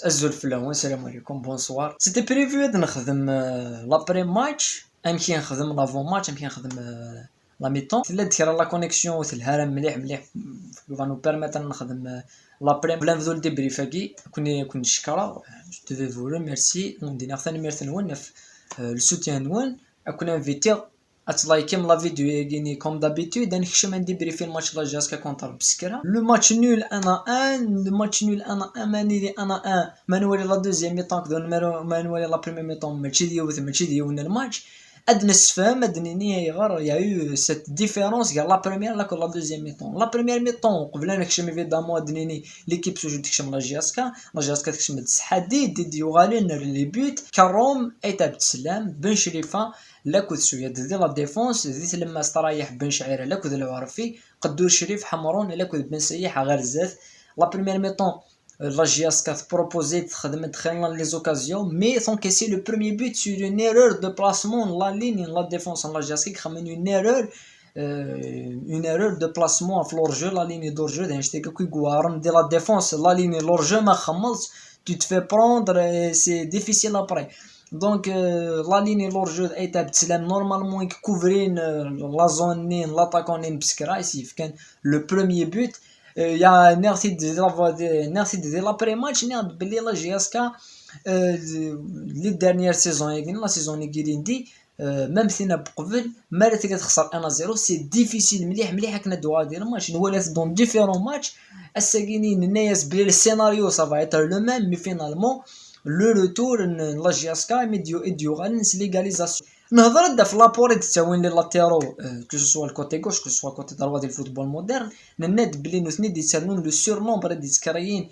الزلف الاول السلام عليكم بونسوار. سيتي بريفو نخدم لابري ماتش، يمكن نخدم لافون ماتش، يمكن نخدم لا ميطون. لا دير لا كونيكسيون وتلها مليح مليح فانو بيرميتر نخدم لابري بلا نبدو الديبريفاكي كون شكرا جو دو فو ريميرسي ندير ثاني ميرث نون في السوتيان نون اكون انفيتي اتلايكيم لا فيديو يجيني كوم دابيتود نكشم نديبري في الماتش لا جاسكا كونتر بسكرا لو ماتش نول انا ان لو ماتش نول انا اماني لي انا ان مانولي لا دوزيام ميطون كدو مانولي لا بريمير ميطون ماشي ديالنا الماتش ادنى السفام ادني ني غير يا يو سيت ديفيرونس كاع لا بريمير لا لا دوزيام ميطون لا بريمير ميطون قبل نكشم ايفيدامون ادنيني ليكيب سوجو تكشم لا جاسكا تكشم تسحدي ديو غالين لي بوت كروم ايتاب تسلام بن شريفه لاكود شويه دي لا ديفونس ديت لما استريح بن شعيره لاكود العرفي قدور شريف حمرون لاكود بن سيح غير زاف لا بريمير ميطون la GSK proposé de les occasions, mais sans casser le premier but sur une erreur de placement, la ligne, la défense en la GSK une erreur de placement à l'hors-jeu, la ligne d'hors-jeu, de la défense, la ligne d'hors-jeu, tu te fais prendre et c'est difficile après. Donc la ligne d'hors-jeu est normalement couvrir la zone, l'attaquant ici, le premier but. يا نغسي دي لابري-ماتش نعرف بلي لا جي اس كا لي ديرنيير سيزون لا سيزون كيريندي ميم ثينا بقبل مالت كتخسر 1-0 سي ديفيسيل مليح كنا دوا ديال الماتش نولات دون ديفيرون ماتش الساكينين الناس بلي السيناريو سافا ايتر لو ميم مي فينالمون لو روتور لا جي اس كا ميديو غانس ليغاليزاسيون نهضر في لابوريت تا وين لي لاتيرو كو سوا الكوتي غوش كو سوا كوتي دروا ديال الفوتبول مودرن نناد بلي نوثني ديتسالون لو سور نومبر ديتكرايين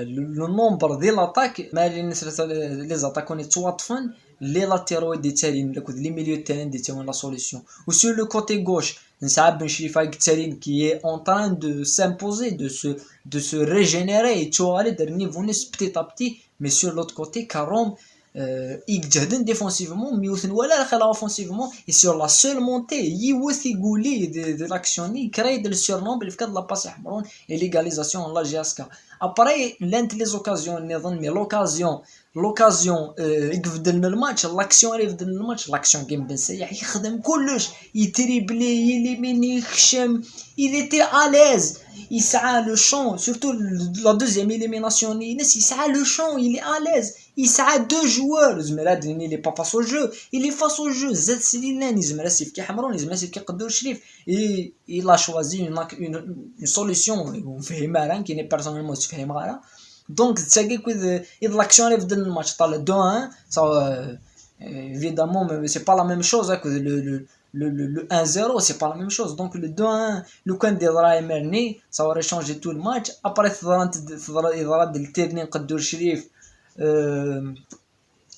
لو نومبر ديال لاطاك مالي الناس لي زاتاكون يتواطفن لي لاتيرو ديتالين لكود لي ميليو تالين ديتاون لا سوليسيون و سور لو كوتي غوش نسعب بن شريفه ديتالين كي اون تران دو سامبوزي دو سو ريجينيري تو علي در نيفو نس بتي ا بتي مي سور لوت كوتي كاروم يجهدن ديفونسيفمون ميوثن ولا خلا اوفونسيفمون اي سور لا سول مونتي يوث يقولي دي لاكسيوني كراي دو سورنوم بلي فكاد لا باس يحمرون اي ليغاليزاسيون لا جاسكا ابري لانت لي زوكازيون نظن مي لوكازيون يقفدلنا الماتش لاكسيون اللي يفدلنا الماتش لاكسيون كيم بن سياح يخدم كلش يتريبلي يليميني يخشم il était à l'aise يسعى لو شون سورتو لا دوزيام إليميناسيون الناس يسعى لو شون il est à l'aise يسعى دو جوار زعما هادني لي با فاس او جو il est face au jeu زاد سليلاني زعما سيف كي حمرون زعما سيف كي قدور شريف il a choisi une solution وفهمها راه كاين بيرسونيلمون تفهمها راه دونك تاكي كود لاكسيون اللي بدل الماتش طال 2-1 ça évidemment c'est pas la même chose que le 1-0 c'est pas la même chose donc le 2-1 لو كان دير راي مرني ça aurait changé tout le match après ضربت التيرني قدور شريف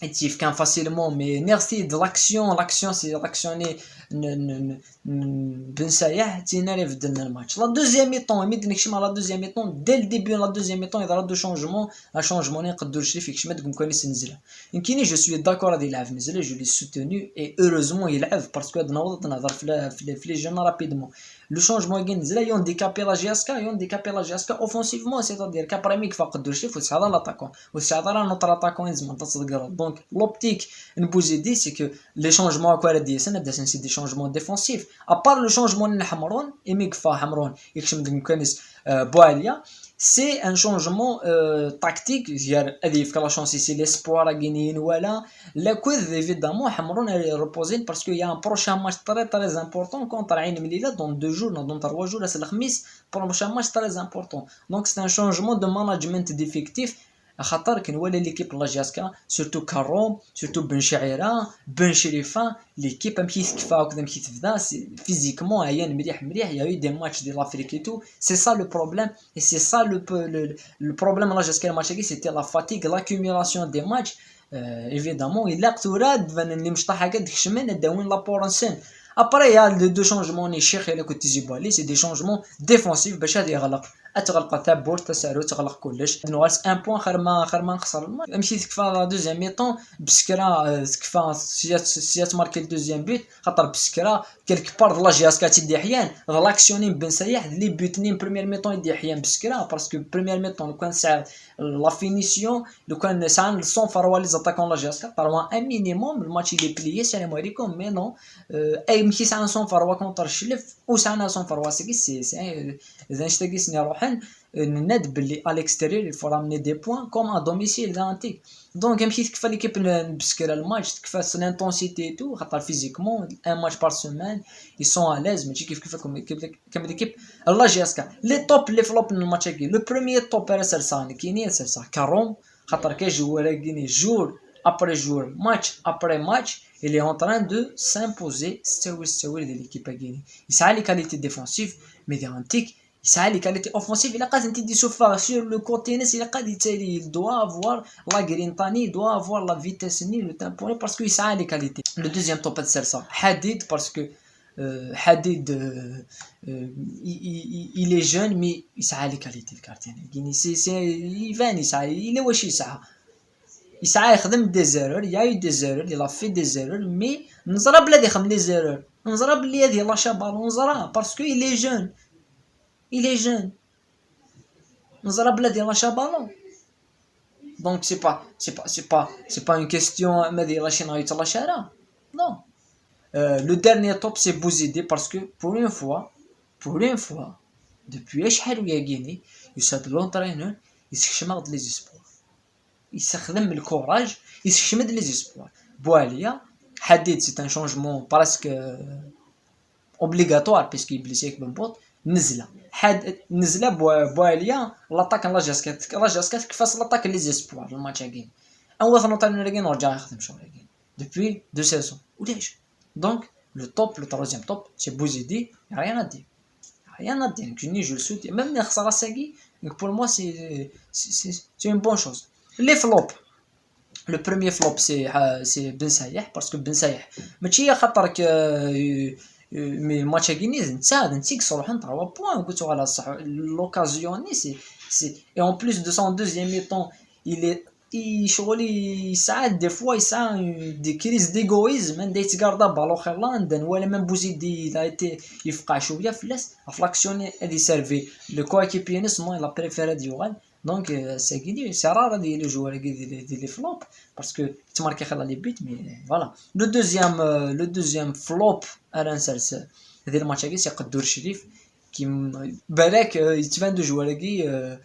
actif كان فاسيلمون مي نيرسي دو لاكسيون سي لاكسيوني بن سايح تينا اللي بدلنا الماتش لا دوزيام ميطون مي نكشم على لا دوزيام ميطون ديل ديبي لا دوزيام ميطون يضرب دو شونجمون يقدر شريف يكشم تقوم كان ينزل يمكن جو سوي داكور غادي يلعب نزل جو لي سوتوني اي اوروزمون يلعب باسكو هاد نوض نهضر في لي جون رابيدمون لو شونجمون ينزل يون ديكابي لا جياسكا اوفونسيفمون سيتادير كابري ميك فقدر شريف وتسعد لاتاكون وتسعد راه نوتر اتاكون زعما تصدق دونك l'optique نبوزي c'est que les changements quoi دي سنه c'est des changements défensifs à part le changement de حمرون إميك فا حمرون يكشم دمكانس بواليا c'est un changement tactique ديال هذه في لا شونسي سي ليسبوار غينيين ولا لا كوذ évidemment حمرون ريبوزين parce que y a un prochain match très important contre عين مليله dans 2 jours dans 3 jours c'est الخميس prochain match très important donc c'est un changement de management d'effectifs خاطر كنولي ليكيب لا جاسكا سورتو كاروم سورتو بن شعيره بن شريفه ليكيب مشيت كفا وكذا مشيت تبدا فيزيكمون عيان مليح يا يو دي ماتش ديال لافريك اي تو سي سا لو بروبليم اي سي سا لو بروبليم لا جاسكا الماتش كي سيتي لا فاتيغ لاكوميلاسيون دي ماتش ايفيدامون الا قتوراد فان اللي مشطح هكا ديك الشمال داوين لابورانسين ابري يا دو شونجمون شيخ الا كنت تجيبوا لي سي دي شونجمون ديفونسيف باش هذا يغلق تغلق تاع بورت تسالو تغلق كلش نواس ان بوين خير ما نخسر الماتش. مشيت تكفى لا دوزيام ميطون بسكرا تكفى سيات ماركي الدوزيام بيت خاطر بسكرا كيلك بار لا جياس كاتيدي احيان لاكسيونين بن سياح لي بوتنين بريمير ميطون يدي احيان بسكرا باسكو بريمير ميطون لو كان ساعه لا فينيسيون لو كان ساعه الصون فروا لي زاتاكون لا جياس طالما ان مينيموم الماتش اللي بليي السلام عليكم مي نو اي مشي ساعه صون فروا كونتر الشلف وساعه صون فروا سي اذا نشتاقيسني روحن ناد بلي على الاكستيريور il faut ramener des points comme à domicile garanti. دونك مشيت تكفى ليكيب نبسكر الماتش تكفى لانتونسيتي تو خاطر فيزيكمون ان ماتش بار سيمين ils sont à l'aise ماشي كيفكم كم ليكيب لا جياسكا لي توب لي فلوب من الماتش كي لو بروميير توب راه سلسان كيني سلسان كاروم خاطر كيجوا كيني جور ابري جور ماتش ابري ماتش il est en train de s'imposer ستوي ديال ليكيب كيني يسعى لي كاليتي ديفونسيف مي ديرانتيك يسعى لي كاليتي اوفونسيف الا قاد انت دي سوفا سور لو كوتي ناس الا قاد يتالي دوا افوار لا غرينتاني دوا افوار لا فيتاس ني لو تامبوني باسكو يسعى لي كاليتي. لو دوزيام توب هاد السلسله حديد باسكو حديد il est jeune mais يسعى لي كاليتي الكارتين يعني سي يفان يسعى الا واش يسعى يخدم دي زيرور يا دي زيرور لا في دي زيرور مي نزرا بلا يخدم لي زيرور نزرا بلي هذه لاشا بالون نزرا باسكو il est jeune il est jeune نزرا بلا ديال لاشا بالون دونك c'est pas une question ما ديال شي نايت لا شارع non. Le dernier top c'est Bouzidi parce que pour une fois depuis شحال ويا كيني يساد لونطرينور يسخشمغ لي زيسبوار يستخدم الكوراج يسخشمد لي زيسبوار. بواليا حديد سي ان شونجمون براسك اوبليغاتوار بيسكو يبليسيك بنبوط نزله نزله بواليا لاطاك لا جاسكات كيفاش لاطاك لي زيسبوار الماتش كاين اول لونطرينور كاين ورجع يخدم شغل كاين depuis 2 saisons ولاش. Donc, le troisième top, c'est Bouzidi, il n'y a rien à dire. Rien à dire. Je le soutiens. Même Nersara Sagi, pour moi, c'est une bonne chose. Les flops. Le premier flop, c'est Ben Sayeh, parce que Ben Sayeh, mais tu as mais le match à Guinée, c'est un tic sur le 3 points. L'occasion, et en plus de son deuxième mi-temps, يساعد دي فوا يساعد دي كريز ديغويزم من دايت كاردا بالو خيرلاند ولا من بوزيدي لا ايتي يفقع شويه فلاس افلاكسيوني هادي سيرفي لو كويكيبي نسمو لا بريفيرا ديوغال. دونك ساكيدي سي رار هادي لي جوار دي لي فلوب باسكو تماركي خلا لي بيت مي فوالا. لو دوزيام فلوب انا نسالس هادي الماتش كي سي قدور شريف كي بالك يتبان دو جوار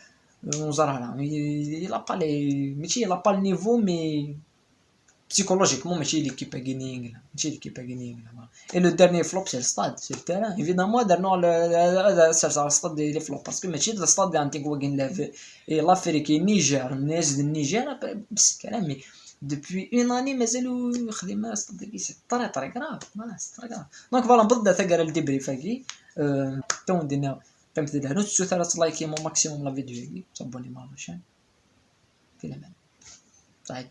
نزرها il a pas les ماشي il a pas le niveau mais psychologiquement ماشي l'équipe à gagner ماشي l'équipe à gagner. Et le dernier flop c'est le stade c'est le terrain évidemment درنا هذا سلسلة الstade ديال flop parce que ماشي الstade ديال Antigua Guinéa et l'Afrique النيجر الناس ديال النيجر بس كلامي depuis une année مازالوا خديمة الstade كي سي طري غراف فوالا سي طري غراف. دونك فوالا نبدا ثقر الدبري فاكي تو ندينا فهمت لها نوت ثلاث لايكي مو ماكسيموم لا فيديو هذه تابوني مع الشان في الامان صحيت.